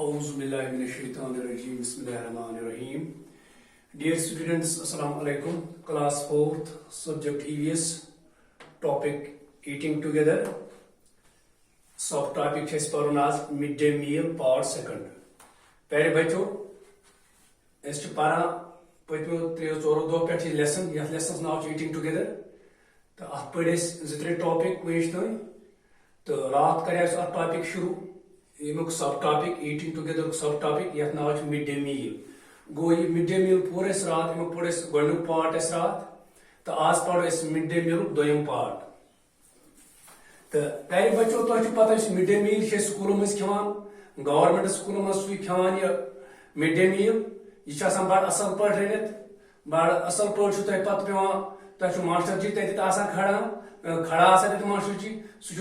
Auzubillahiminash-shaytanir-rajim. Bismillahir-rahmanir-rahim. Dear students, Assalamu alaikum. Class 4th, subject EVS, topic eating together. Subtopic है पढ़ना midday meal part 2. पहले बच्चों इस पारा पत्मो 3-4 दो पे लेसन यह लेसन नाव eating together तो अत पढ़े जितने टॉपिक वेज तो रात करे अत टॉपिक शुरू यमुक सब टॉपिक ईटिंग टुगेदर सब टॉपिक यथ नाव मिड डे मील गो ये मिड डे मील पूरे रात यमुक पढ़ गोनुक पार्ट रात तो आज पढ़ो मिड डे मील दोयम पार्ट तो प्यारे बच्चों तो पता मिड डे मील स्कूलों में खान गवर्नमेंट स्कूलों में खान यह मिड डे मील यह बड़ असल पे रनित बड़ असल पे पे पे मास्टर जी तथा खड़ा मास्टर जी सह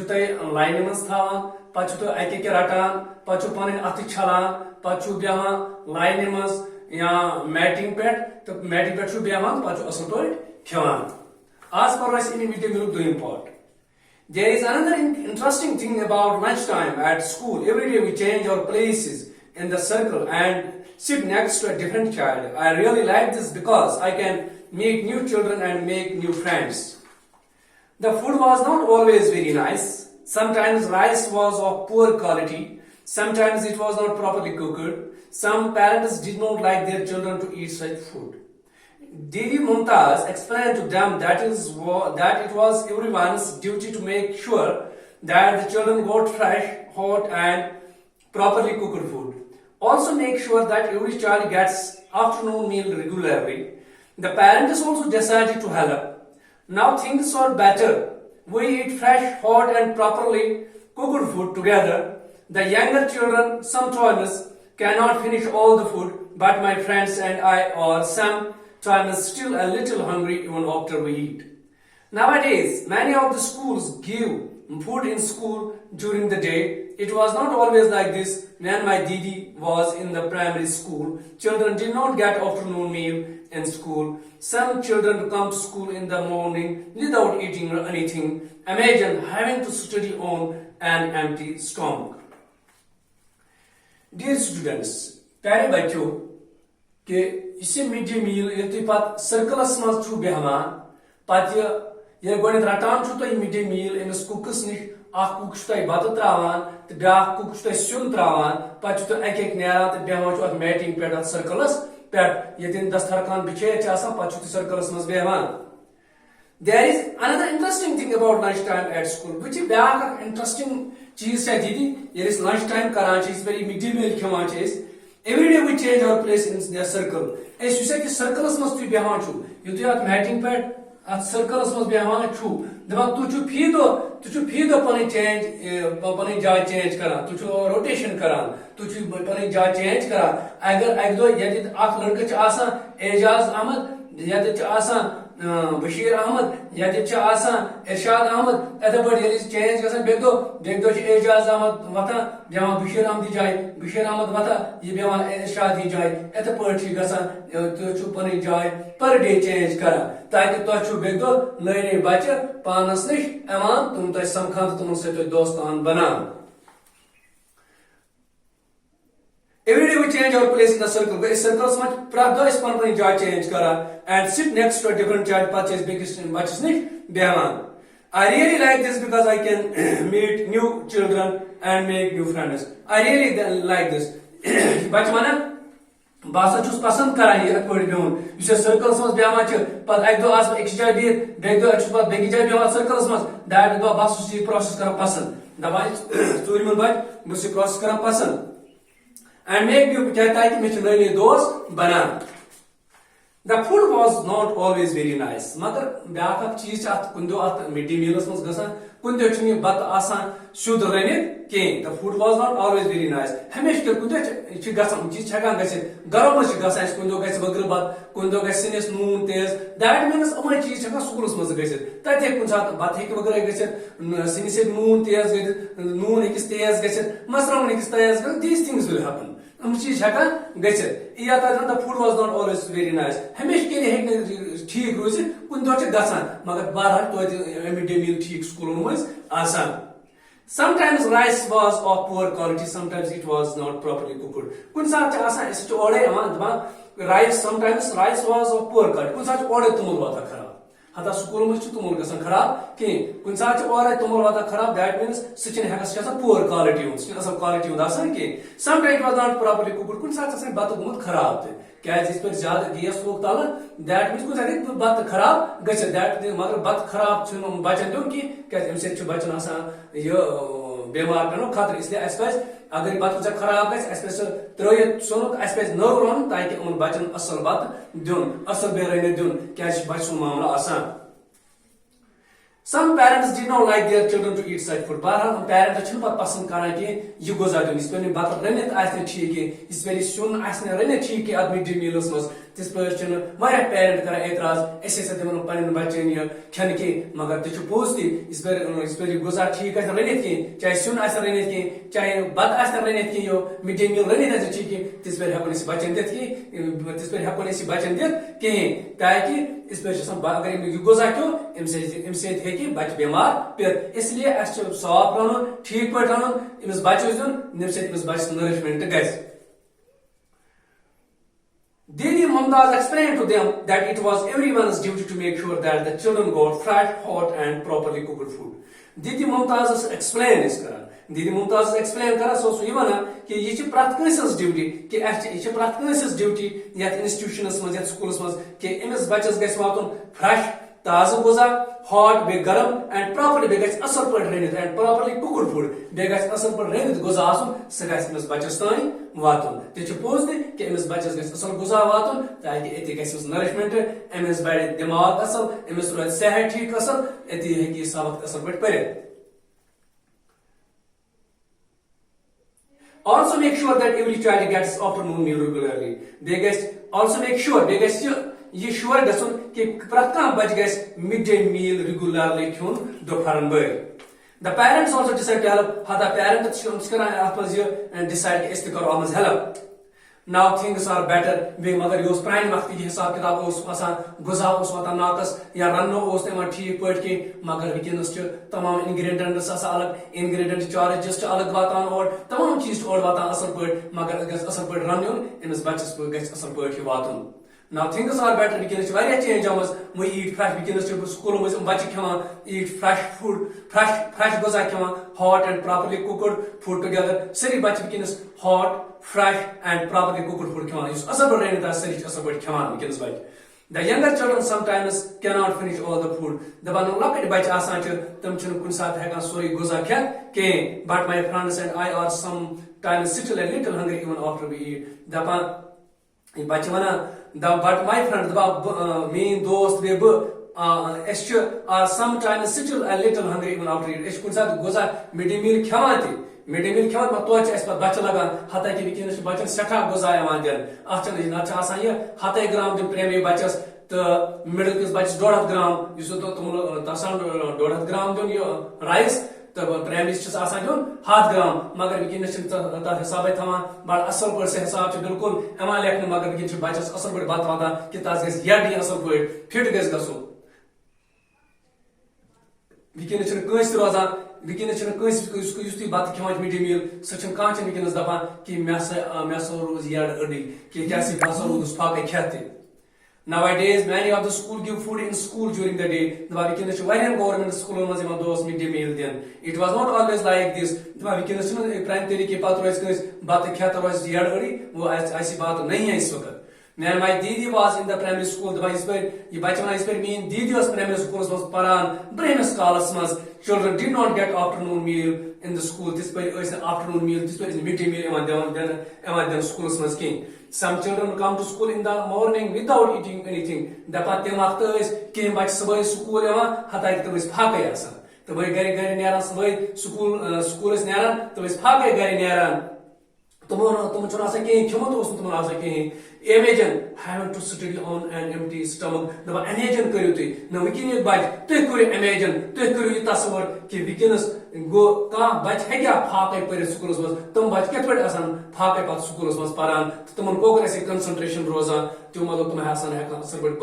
लाइन मज पे अके रटान पे पन अथ छलान पे बेहान लाइन मज या मैटिंग पे तो मैटिंग पे बेहान पे असल पे खान आज पढ़ो मिड डे मील दोयम part. There is another interesting thing about lunchtime at school. Every day we change our places in the circle and sit next to a different child. I really like this because I can meet new children and make new friends. The food was not always very nice. Sometimes rice was of poor quality. Sometimes it was not properly cooked. Some parents did not like their children to eat such food. Didi Mumtaz explained to them that it was everyone's duty to make sure that the children got fresh, hot and properly cooked food. Also make sure that every child gets afternoon meal regularly. The parents also decided to help. Now things are better. We eat fresh, hot and properly cooked food together. The younger children sometimes cannot finish all the food, but my friends and I are sometimes still a little hungry even after we eat. Nowadays, many of the schools give food in school during the day. It was not always like this. When my Didi was in the primary school, children did not get afternoon meal in school. Some children come to school in the morning without eating anything. Imagine having to study on an empty stomach. Dear students, प्यारे बच्चों कि इसे mid day meal ये पे circles मज बेहान पे ये गो रटान तुम मिड डे मील अमिस कुकस नश कुक बत त्रावान तो ब्या कुक सुन त्रावान पे अके नान तो बेहान मैटिंग पे सर्कलस पे ये दस्तरखान बिछे पे सर्कलस मज बेहान. There is another interesting thing about lunch time at school. Which is ब्या interesting चीज है दीदी ये lunch time करान मिड डे मील खान. Every day we change our place in the circle. Es you circles must be behind you. You do at matching pad at circles must be behind you. The one to feed the pani change pani jai change kara to rotation kara to pani jai change kara. Agar agdo yadid ak ladka asa Ejaz Ahmad yadid asa Bashir Ahmad yadid asa Irshad Ahmad etha but here is change kasan begdo Ejaz Ahmad vata jama Bashir Ahmad jai Bashir Ahmad vata ye jama Irshad jai etha but hi gasan to pani jai per day change kara ताकि तुम बेगदो नए बच्चे पानस नश एमान तुम तक समखान तुम सत दोस्तान बनान. Every day we change our place in the circle. But circles much prado is pan jai change kara and sit next to a different child purchase biggest bachas nish behaman. I really like this because I can meet new children and make new friends. I really like this. Bachmana बस पसंद करान ये बिहन circles मज बेहान पे अक दो एक जाए बिहित बेक जाए बेहान सर्कल्स मज दैट दो बस यह प्रोसेस कर पसंद दपान चूरम बच बस प्रोसेस कर पसंद एंड मेक न्यू ताकि मे नए दोस्त बनान. The food was not always very nice. मगर ब्या चीज कुन दो मिड डे मीलस मज गसान कुन दो बत आसान शुद्ध रनित कहें. The food was not always very nice. हमेशा कुन दो गसान चीज हेकान गसित गरम मज गसान कुन दो गस बगर बत कुन दो गस सिनिस नून तेज दैट मीन्स अम चीज हेकान स्कूलस मज गसित तत कुन सात बत हेक बगर गसित सिनिस नून तेज गसित नून हेकिस तेज गसित मसरम हेकिस तेज गसित. These things will happen. हम चीज हेकान गसित या the food was not always very nice. हमेशा के हेक ठीक रोजित कुन दो गसान मगर बहरहाल तो मिड डे मील ठीक स्कूलों मज आसान. Sometimes rice was of poor quality, sometimes it was not properly cooked. Kun saat asan is to order rice, sometimes rice was of poor quality. Kun saat order tumul wata kharab. Hata school में tumul gasan kharab कि kun saat order tumul wata kharab, that means such an poor quality un, such an quality un asan कि sometimes it was not properly cooked. Kun saat asan batu gumut kharab the. क्या जिस पर ज्यादा gas लोग ताला, that means कुछ अधिक बात खराब गच्छे, that मगर बात खराब चुन बचन दो कि क्या इनसे चु बचन आसान ये बीमार करनो खातर, इसलिए ऐसे अगर बात कुछ खराब गए ऐसे त्रोये सुनो ऐसे नौ रोन ताकि उन बचन असल बात दून असल बेरने दून क्या इस बचन मामला आसान. Some parents did not like their children to eat such food. But parents छुन बात पसंद करना कि ये गुज़ार दूँ. इस पर नहीं बात रने तो ऐसे ठीक है. इस पर सुन ऐसे रने ठीक है आदमी डिमीलों में. इस पर चुन मारे parent करा एतराज़ ऐसे से देवनो पढ़ने बच्चे नहीं खन के मगर तो चुप पोस्ती इस पर गुज़ार ठीक है रने की चाहे सुन ऐसे रने की चाहे बात ऐसे रने की यो mid day meal रने ऐसे ठीक है. इस पर हकों इसी बच्चे देत की इस पर हकों इसी बच्चे देत कि ताकि इस पर जो सम अगर ये गुज़ार क्यों इमसे थे कि बच्चे बीमार फिर इसलिए ऐसे साफ रहना ठीक पर रहना इमस बच्चे जो निम्से इमस बच्चे nourishment gas. Didi Mumtaz explained to them that it was everyone's duty to make sure that the children got fresh, hot and properly cooked food. Didi Mumtaz explained this kara. Didi Mumtaz explained kara so ये वना कि ये ची प्राप्त कंसेस duty कि ये ची प्राप्त कंसेस ड्यूटी या इंस्टीट्यूशंस में या स्कूल्स में कि इमस बच्चेस गैस वातुन fresh ताज़ा गुज़ा hot बे गरम and properly बे गैस असर पर रहने and properly cooked food बे गैस असर पर रहने गुज़ा आसुन सगैस इमस बच्चेस तानी वातुन. ते ची पोज दे कि इमस बच्चेस गैस असर गुज़ा वातुन ताकि इतने गैस इमस नरिशमेंट इमस बड़े दिमाग असल इमस रोज सेहत ठीक असल इतने है कि सावक असर पर पड़े. Also make sure that every child gets afternoon meal regularly. They guys also make sure they guys ये sure गसुन कि प्रत्येक बच्चे गैस midday meal regularly क्यों दोपहर में. The parents also decide to help. हाँ the parents उसका आपस ये decide कि इस तरह आमज help. Now things are better. वे मगर यों प्राइन वक्त की हिसाब किताब उस आसान गुज़ार उस वक्त नाकस या रन्नो उस ने ठीक पढ़ के मगर विकिन्स च तमाम ingredients आसा अलग ingredient charges च अलग बातान और तमाम चीज़ और बातान असर पढ़ मगर गैस असर पढ़ रन्नो इनस बच्चेस पर गैस असर पढ़ के बातों. Now things are better. We can change आमज we eat fresh. We can school में बच्चे खाना eat fresh food, fresh गुज़ार खाना hot and properly cooked food together. सरी बच्चे we can hot, fresh and properly cooked food खाना. इस असर बढ़ रहे हैं सरी असर बढ़ खाना we can बच्चे. The younger children sometimes cannot finish all the food. दबानो लपट बच्चे आसान च तम चुन कुन साथ है का सोई गुज़ार क्या के but my friends and I are sometimes still a little hungry even after we eat. दबा बच्चे वना but my friend दबा मेन दोस्त वे are sometimes still a little hungry even after eat. कुन साथ गुज़ार midday meal खावाती midday meal खावात मत तो ऐसे पर बच्चा लगा हाथा की विकिन्स बच्चन सठा गुज़ार आवाज़ देन आचन इतना अच्छा आसान ये हाथा ग्राम दिन प्रेमी बच्चस तो मिडिल क्लास बच्चस 1.5 ग्राम जिसको तो तुम तासान 1.5 ग्राम दोन ये राइस तब प्राइमरी चीज आसान जो 1/2 ग्राम मगर विकिन्स ता हिसाब है थमा बड़ असल पर से हिसाब से बिल्कुल एमा लेखन मगर विकिन्स बच्चस असल पर बात वादा कि ताज गस या डी असल पर फिट गस गसो विकिन्स कोइस रोजा विकिन्स कोइस उसको युस्ती बात खिमा मिड डे मील सचन कांच विकिन्स दपा कि मैसा रोज यार अडी कि कैसे भाषा रोज फाके खाते. Nowadays, many of the school give food in school during the day. The weekend government school was those midday meal then. It was not always like this. The weekend prime तरीके पात्र इस बात ख्यात रोज यार अड़ी वो ऐसी बात नहीं है इस वक्त. When my didi was in the primary school, the इस पर ये बच्चा इस पर mean didi was primary school was paran brainless scholars mas children did not get afternoon meal in the school. This पर is afternoon meal. This पर is midday meal. Eman schools mas king. Some children come to school in the morning without eating anything. Dapat tem waktu is kim baca sebagai school eman hatai kita is pakai asa. Tapi gari nearan sebagai school is nearan, tapi is pakai gari nearan. तुम चुना सके क्यों तो उसने तुम आ सके imagine having to study on an empty stomach. दबा imagine करियो तो न विकिन एक बात तो करियो imagine तो करियो ये तस्वीर कि विकिनस गो का बच है क्या फाके पर स्कूल्स में तुम बच के थोड़े आसान फाके पर स्कूल्स में पढ़ान तुम को कैसे कंसंट्रेशन रोजा तो मतलब तुम्हें आसान है सबक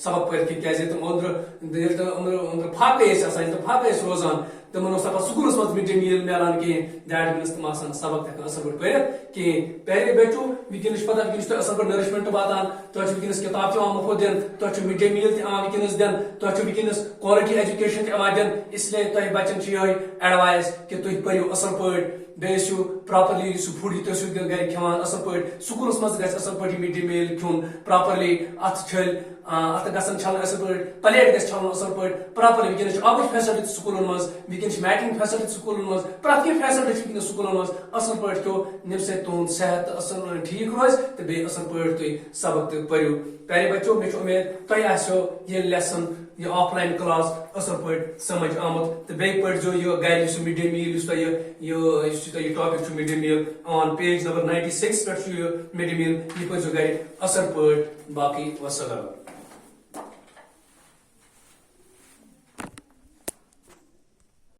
सबक पर कि कैसे तुम अंदर फाके ऐसे आसान तो फाके रोजान तमन स्कूल मज मिड डे मील मिलान कहें दैट मीन्स तुम सबक हेकान असल पे पढ़ कहें प्यारे बच्चों वनस पता वनस असल पे नरिशमेंट वातान तुम वनस किताब मुफ्त दिन तुम मिड डे मील वनस दिन तुम वनस क्वालिटी एजुकेशन दिन इसलिए तुम बचन ये एडवाइस कि तुम पढ़ो असल पे बेसु प्रॉपर्ली फूड तुम घर खान असल पे स्कूल मज असल पे मिड डे मील खुन प्रॉपर्ली अत छल अत गसन छल असल पे प्लेट गस छल असल पे प्रॉपर्ली वनस आबच फैसिलिटी स्कूल मज वनस मैटिंग फैसिलिटी स्कूल मज प्रत कह फैसिलिटी वनस स्कूल मज असल पे क्यों नम से तुम सेहत असल ठीक रोज तो बे असल पे तुम सबक तो पढ़ो प्यारे बच्चों मे उम्मीद तुम ये लेसन ये ऑफलाइन क्लास असल पे समझ आमुत तो बे पढ़ो ये घर मिड डे मील ये topic mid day meal on page number 96 पे मिड डे मील ये पढ़ो घर असल पे बाकी वसलाम।